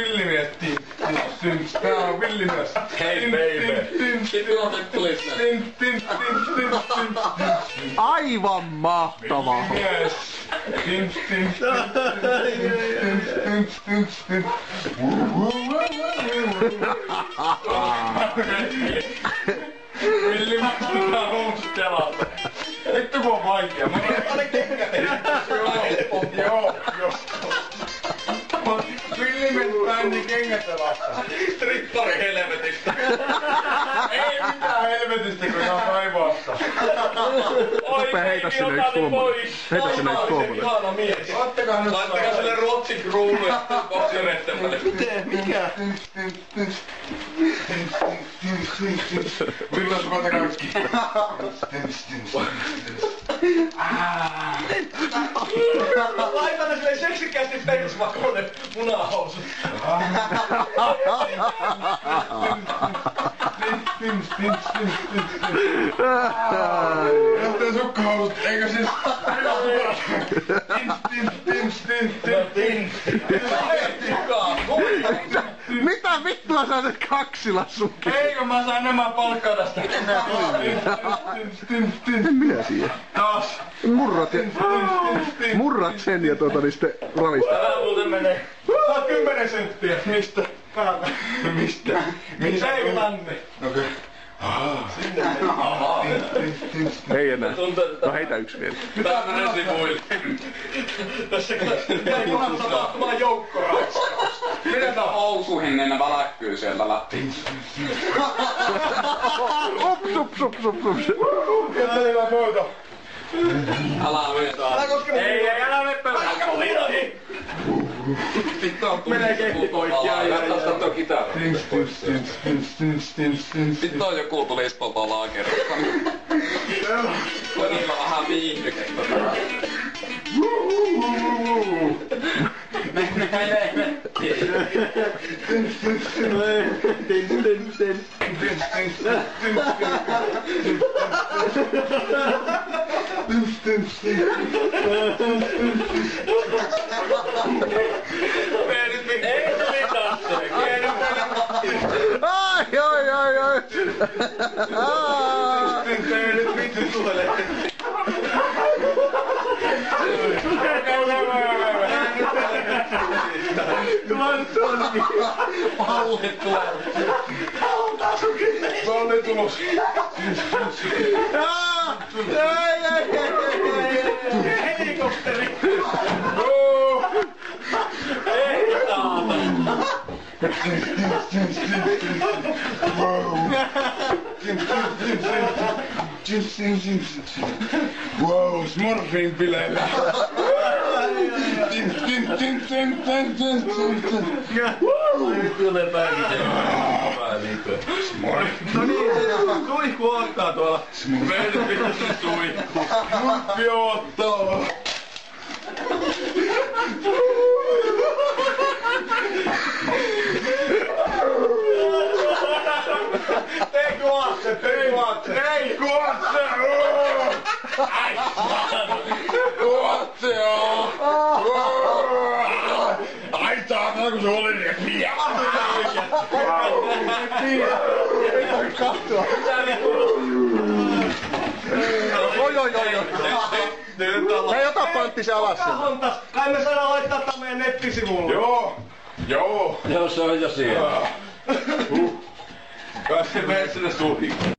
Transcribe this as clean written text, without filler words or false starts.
Villimies, tää on villimies. Hei baby. Sitten on please. Aivan mahtavaa. Villimies pitää uusi kelata. Vittu kun on vaikea. Joo. Villimies bändi kengät jalassa. Strippari helvetistä. Ei mitään helvetistä, kun on raivaassa. Rupee heitä sinne yks kolmonen. Heitä sinne yks kolmonen. Ihana mies. Ottakaa nyt. Laittakaa sille Ruotsin kruunu ja boksirettemmälle. Mikä? Villas kota kaikki. Laita ne sille seksikästi persmakolle munahousut. Jotta sukkahousut, eikö siis... Mitä vittua sä nyt kaksilla sunkin? Eikö mä saan nämä palkkaa tästä? En minä tiedä. Taas. Murrat sen ja sitten ravista. Tää muuten menee. Saa 10 senttiä. Mistä? Päältä. Mistä? Mistä ei tänne? Okei. Ei enää. No heitä yksi vielä. Tää menee sivuille. Tässä ei ole tapahtumaan joukkoraiskaus. Pidetään housuihin, niin ne välkkyy sieltä läpi. Ups. Ja teillä muuta. Älä vetää. Ei, älä mene pelaa. Aika virani. Vittu on Menee poikki aivan. Katso tuo kitara pois sieltä. Vittu on joku tuli Espolta laakerosta. Todella vähän viihdykettä. Mene. Ei tuli tanssia. Ai. Nyt vittu tulee. Pallit tulee. Palli tulos. Helikopteri. Ei saata. Wow, smurfin bileillä. Nyt tulee pääkin. No niin, suihku ottaa tuolla. Meidän pitäisi suihku. Smurfi ottaa. Tee kuatse. Ei kuotse! Kuotse! Ai saatana kun se oli niin pian! Ei voi katsoa. Oi. Hei, ota pantti se alas sen. Kai me saadaan laittaa tää meidän nettisivulle. Joo! Joo, se on jo siellä. Kai se menee sinne suihkuun.